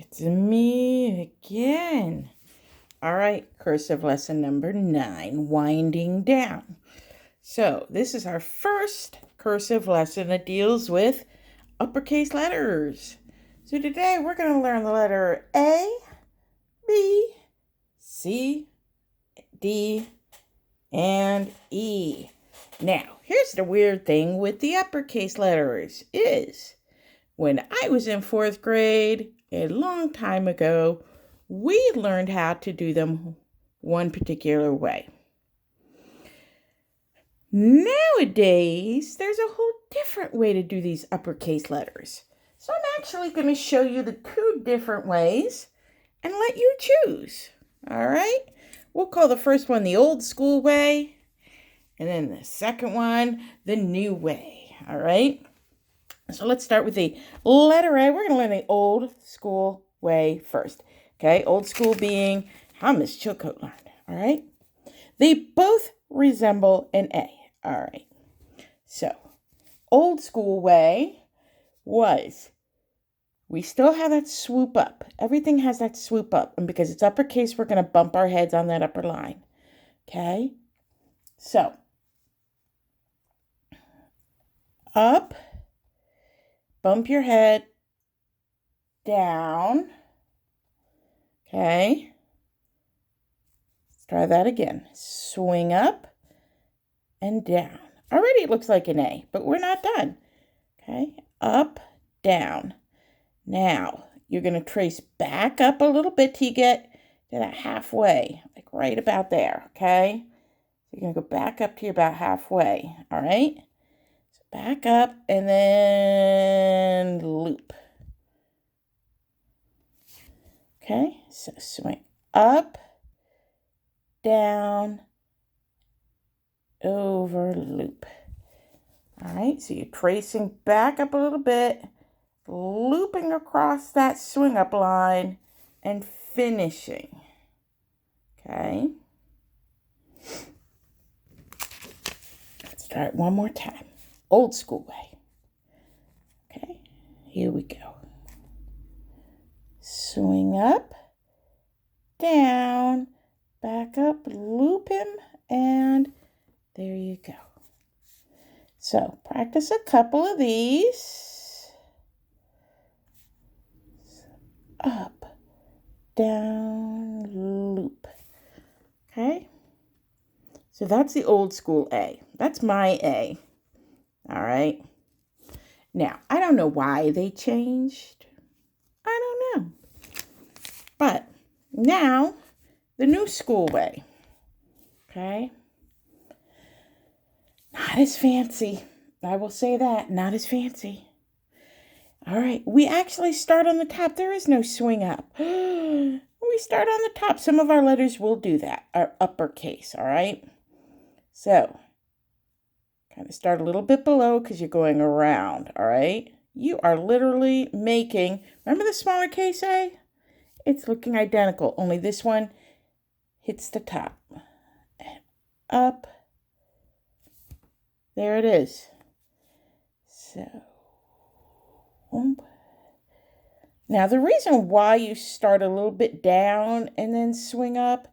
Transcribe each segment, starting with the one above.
It's me again. All right, cursive lesson number 9, winding down. So this is our first cursive lesson that deals with uppercase letters. So today we're going to learn the letter A, B, C, D, and E. Now, here's the weird thing with the uppercase letters is when I was in 4th grade, a long time ago, we learned how to do them one particular way. Nowadays, there's a whole different way to do these uppercase letters. So I'm actually going to show you the 2 different ways and let you choose. All right? We'll call the first one the old school way, and then the second one the new way. All right? So let's start with the letter A. We're going to learn the old school way first. Okay, old school being how Miss Chilcote learned. All right, they both resemble an A. All right, so old school way was we still have that swoop up. Everything has that swoop up, and because it's uppercase, we're going to bump our heads on that upper line. Okay, so up. Bump your head down. Okay. Let's try that again. Swing up and down. Already it looks like an A, but we're not done. Okay. Up, down. Now, you're going to trace back up a little bit till you get to that halfway, like right about there. Okay. So you're going to go back up to about halfway. All right. Back up and then loop. Okay, so swing up, down, over, loop. All right, so you're tracing back up a little bit, looping across that swing up line, and finishing. Okay. Let's try it one more time. Old school way. Okay, here we go. Swing up, down, back up, loop him, and there you go. So practice a couple of these. Up, down, loop. Okay, so that's the old school A. That's my A. All right. Now, I don't know why they changed. I don't know. But now, the new school way. Okay. Not as fancy. I will say that. Not as fancy. All right. We actually start on the top. There is no swing up. We start on the top. Some of our letters will do that. Our uppercase. All right. So, kind of start a little bit below because you're going around, all right? You are literally making, remember the smaller case A? It's looking identical, only this one hits the top. And up. There it is. So, now the reason why you start a little bit down and then swing up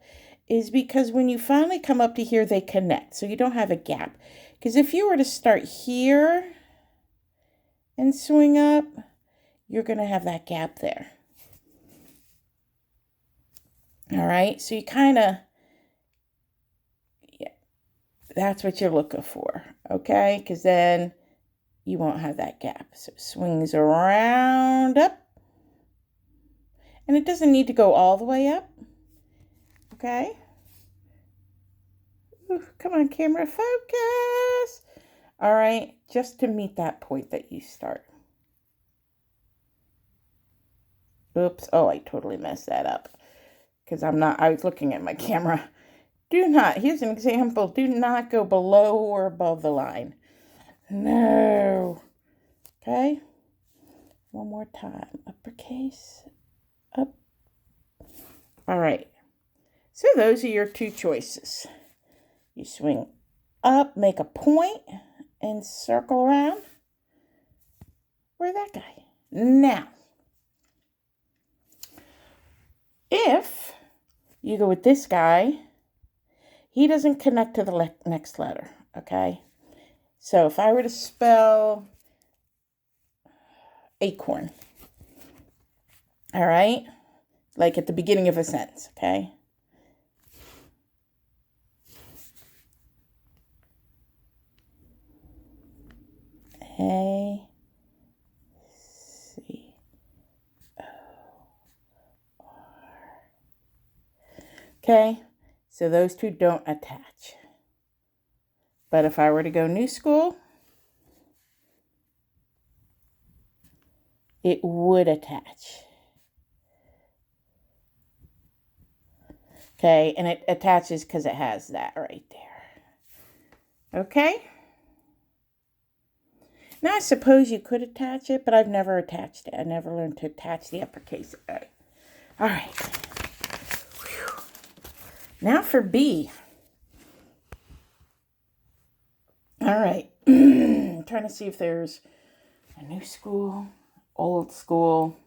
is because when you finally come up to here, they connect, so you don't have a gap. Because if you were to start here and swing up, you're going to have that gap there. All right, so you kind of, yeah, that's what you're looking for, okay? Because then you won't have that gap. So it swings around up. And it doesn't need to go all the way up, okay? Ooh, come on, camera, focus. All right, just to meet that point that you start. Oops, oh, I totally messed that up because I was looking at my camera. Here's an example, do not go below or above the line. No. Okay, one more time, uppercase, up. All right, so those are your 2 choices. You swing up, make a point, and circle around. Where's that guy? Now, if you go with this guy, he doesn't connect to the next letter, okay? So if I were to spell acorn, all right? Like at the beginning of a sentence, okay? A, C, O, R. Okay, so those two don't attach. But if I were to go new school, it would attach. Okay, and it attaches because it has that right there. Okay? Now, I suppose you could attach it, but I've never attached it. I never learned to attach the uppercase A. All right. Whew. Now for B. All right. I'm trying to see if there's a new school, old school.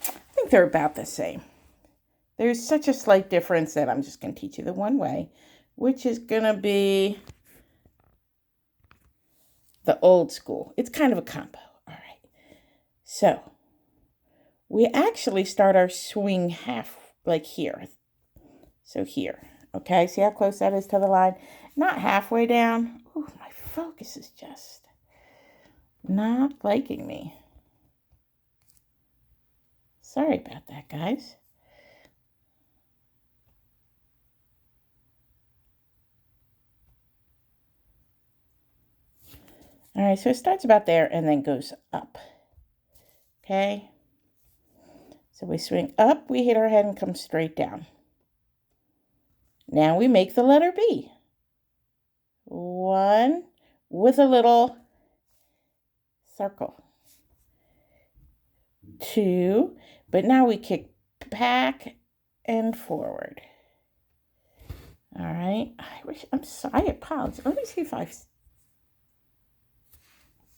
I think they're about the same. There's such a slight difference that I'm just going to teach you the one way, which is going to be the old school. It's kind of a combo. All right. So we actually start our swing half like here. So here. Okay. See how close that is to the line? Not halfway down. Ooh, my focus is just not liking me. Sorry about that, guys. All right, so it starts about there and then goes up. Okay? So we swing up, we hit our head and come straight down. Now we make the letter B. 1 with a little circle. 2, but now we kick back and forward. All right. I apologize. Let me see if I've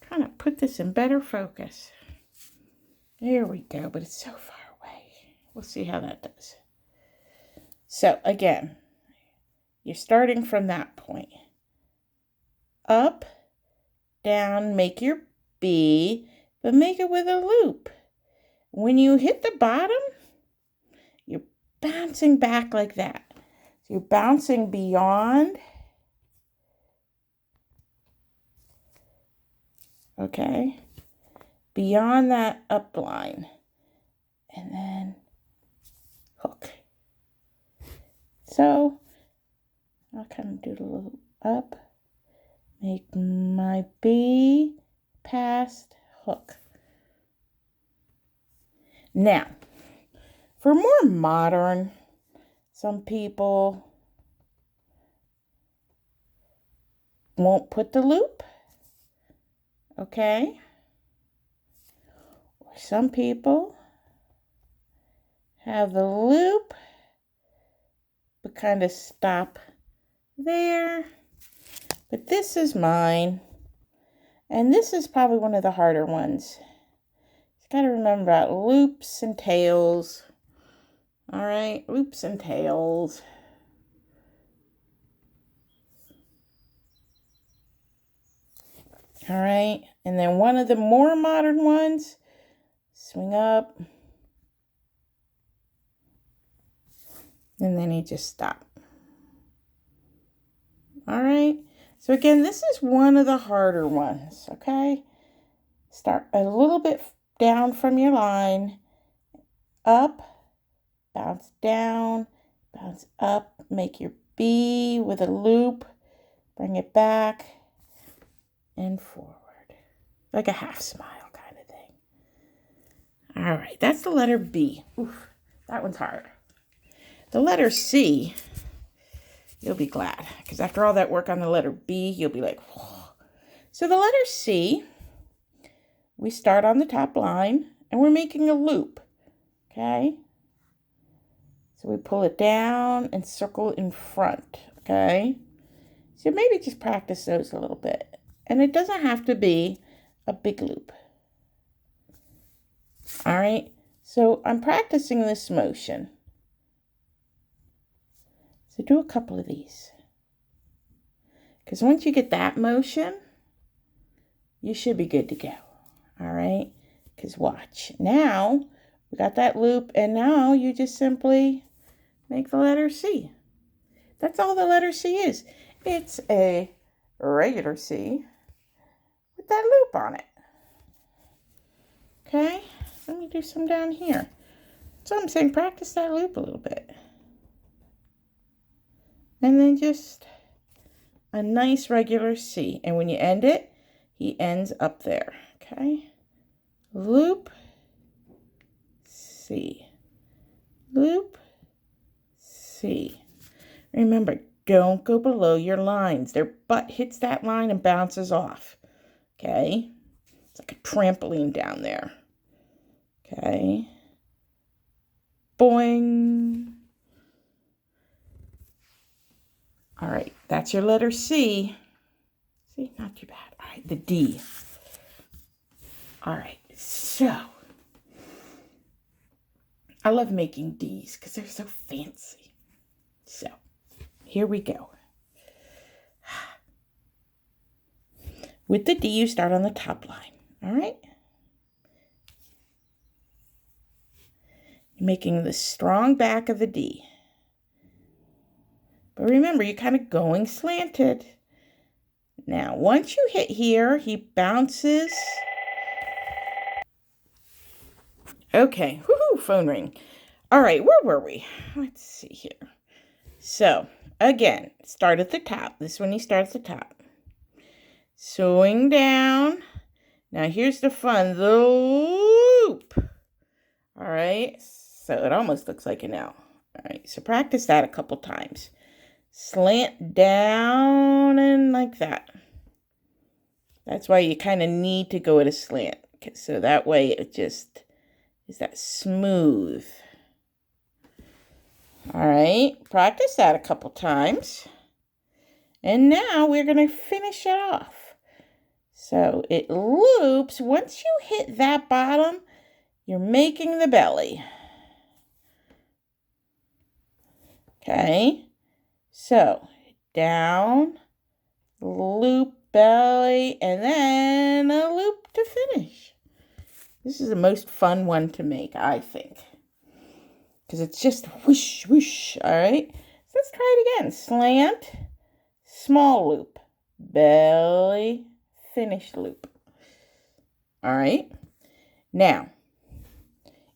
trying to put this in better focus. There we go, but it's so far away. We'll see how that does. So again, you're starting from that point. Up, down, make your B, but make it with a loop. When you hit the bottom, you're bouncing back like that. So you're bouncing beyond. Okay, beyond that up line, and then hook. So I'll kind of do the little up, make my B, past, hook. Now, for more modern, some people won't put the loop. Okay? Some people have the loop, but kind of stop there. But this is mine. And this is probably one of the harder ones. You got to remember about loops and tails. All right? Loops and tails. All right, and then one of the more modern ones, swing up, and then you just stop. All right, so again, this is one of the harder ones, okay? Start a little bit down from your line, up, bounce down, bounce up, make your B with a loop, bring it back, and forward, like a half smile kind of thing. All right, that's the letter B. Oof, that one's hard. The letter C, you'll be glad, because after all that work on the letter B, you'll be like, whoa. So the letter C, we start on the top line, and we're making a loop, okay? So we pull it down and circle in front, okay? So maybe just practice those a little bit. And it doesn't have to be a big loop. All right, so I'm practicing this motion. So do a couple of these. Because once you get that motion, you should be good to go. All right, because watch. Now, we got that loop, and now you just simply make the letter C. That's all the letter C is. It's a regular C with that loop on it. Okay, let me do some down here. So I'm saying practice that loop a little bit. And then just a nice regular C. And when you end it, he ends up there. Okay, loop, C, loop, C. Remember, don't go below your lines. Their butt hits that line and bounces off. Okay, it's like a trampoline down there. Okay, boing. All right, that's your letter C. See, not too bad. All right, the D. All right, so I love making D's because they're so fancy. So here we go. With the D, you start on the top line. All right? You're making the strong back of the D. But remember, you're kind of going slanted. Now, once you hit here, he bounces. Okay, woohoo, phone ring. All right, where were we? Let's see here. So, again, start at the top. This one you start at the top. Swing down. Now, here's the fun, the loop. All right, so it almost looks like an L. All right, so practice that a couple times. Slant down and like that. That's why you kind of need to go at a slant. So that way it just is that smooth. All right, practice that a couple times. And now we're going to finish it off. So it loops. Once you hit that bottom, you're making the belly. Okay. So, down, loop, belly, and then a loop to finish. This is the most fun one to make, I think. Because it's just whoosh, whoosh, all right? So let's try it again. Slant, small loop, belly, finish loop. All right? Now,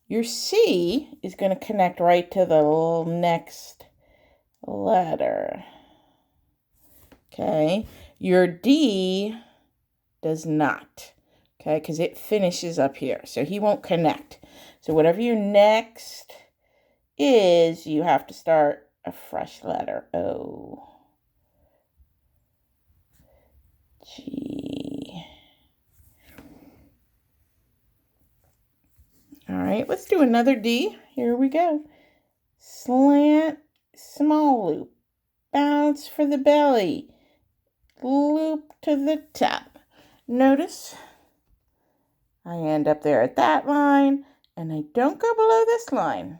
your C is going to connect right to the next letter. Okay, your D does not. Okay, because it finishes up here, so he won't connect. So whatever your next is, you have to start a fresh letter. O, G. All right, let's do another D. Here we go. Slant, small loop, bounce for the belly, loop to the top. Notice I end up there at that line, and I don't go below this line.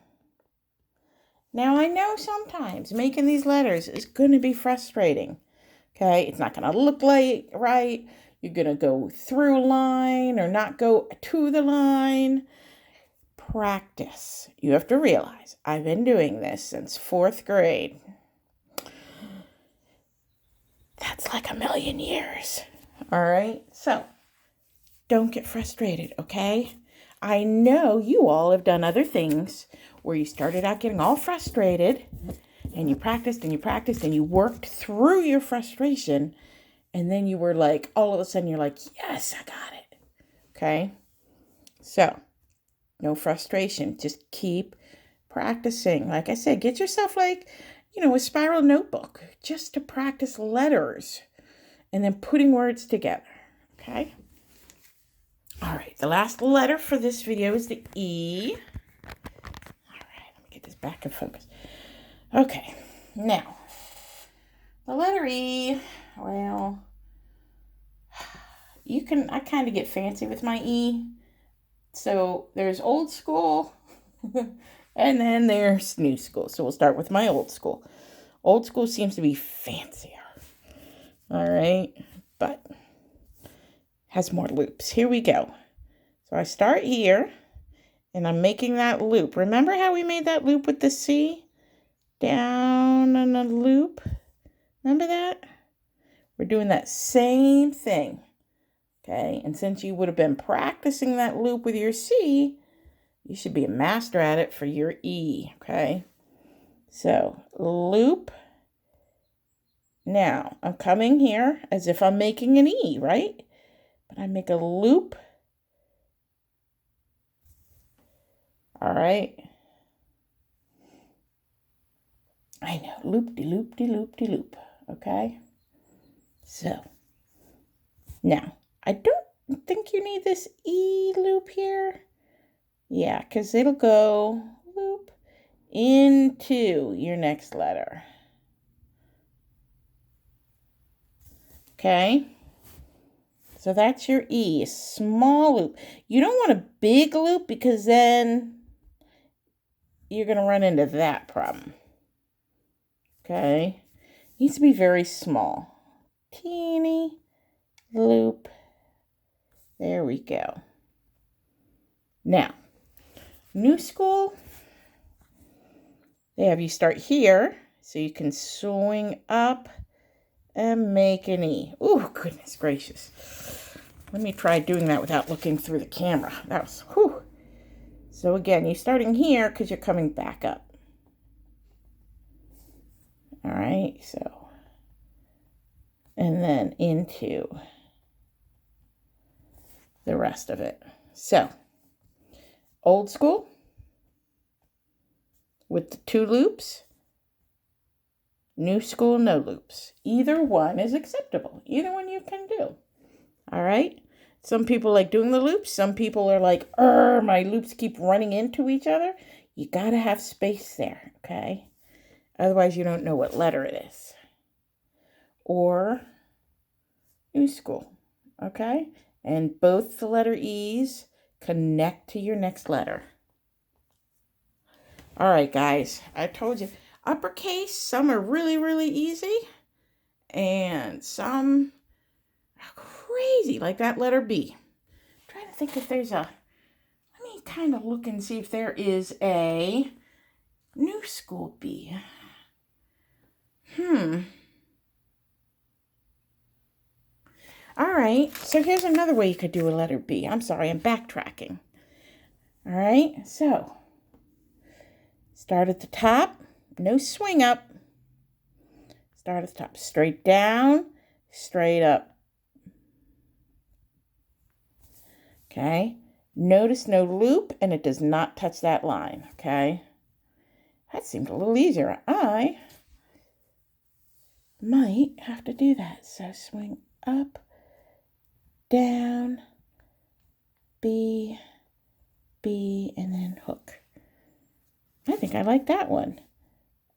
Now, I know sometimes making these letters is going to be frustrating. Okay, it's not going to look like right. You're going to go through a line or not go to the line. Practice. You have to realize I've been doing this since 4th grade. That's like a million years. All right, so don't get frustrated, okay? I know you all have done other things where you started out getting all frustrated and you practiced and you practiced and you worked through your frustration, and then you were like, all of a sudden you're like, yes, I got it. Okay? So, no frustration. Just keep practicing. Like I said, get yourself like, a spiral notebook just to practice letters and then putting words together. Okay? All right, the last letter for this video is the E. All right, let me get this back in focus. Okay, now, the letter E, well, I kind of get fancy with my E. So there's old school and then there's new school. So we'll start with my old school. Old school seems to be fancier. All right, but has more loops. Here we go. So I start here and I'm making that loop. Remember how we made that loop with the C? Down on a loop. Remember that? We're doing that same thing. Okay, and since you would have been practicing that loop with your C, you should be a master at it for your E, okay? So, loop. Now, I'm coming here as if I'm making an E, right? But I make a loop. All right. I know, loop-de-loop-de-loop-de-loop, okay? So, now, I don't think you need this E loop here. Yeah, because it'll go loop into your next letter. Okay? So that's your E, a small loop. You don't want a big loop because then you're going to run into that problem. Okay? Needs to be very small. Teeny loop. There we go. Now, new school, they have you start here so you can swing up and make an E. Oh, goodness gracious. Let me try doing that without looking through the camera. That was, whew. So again, you're starting here because you're coming back up. All right, so, and then into the rest of it. So, old school with the 2 loops, new school, no loops. Either one is acceptable. Either one you can do. All right? Some people like doing the loops. Some people are like, my loops keep running into each other. You got to have space there, okay? Otherwise, you don't know what letter it is. Or new school, okay? And both the letter E's connect to your next letter. All right, guys, I told you, uppercase, some are really, really easy, and some are crazy, like that letter B. I'm trying to think if there's a, let me kind of look and see if there is a new school B. All right, so here's another way you could do a letter B. I'm sorry, I'm backtracking. All right, so start at the top, no swing up. Start at the top, straight down, straight up. Okay, notice no loop and it does not touch that line, okay? That seemed a little easier. I might have to do that. So swing up, down, B, B, and then hook. I think I like that one.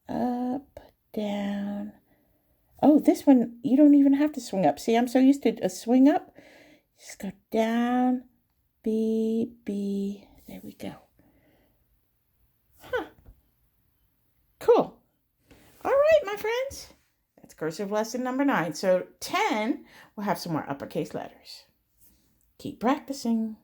Up, down. Oh, this one, you don't even have to swing up. See, I'm so used to a swing up. Just go down, B, B. There we go. Huh. Cool. All right, my friends. That's cursive lesson number 9. So 10, we'll have some more uppercase letters. Keep practicing.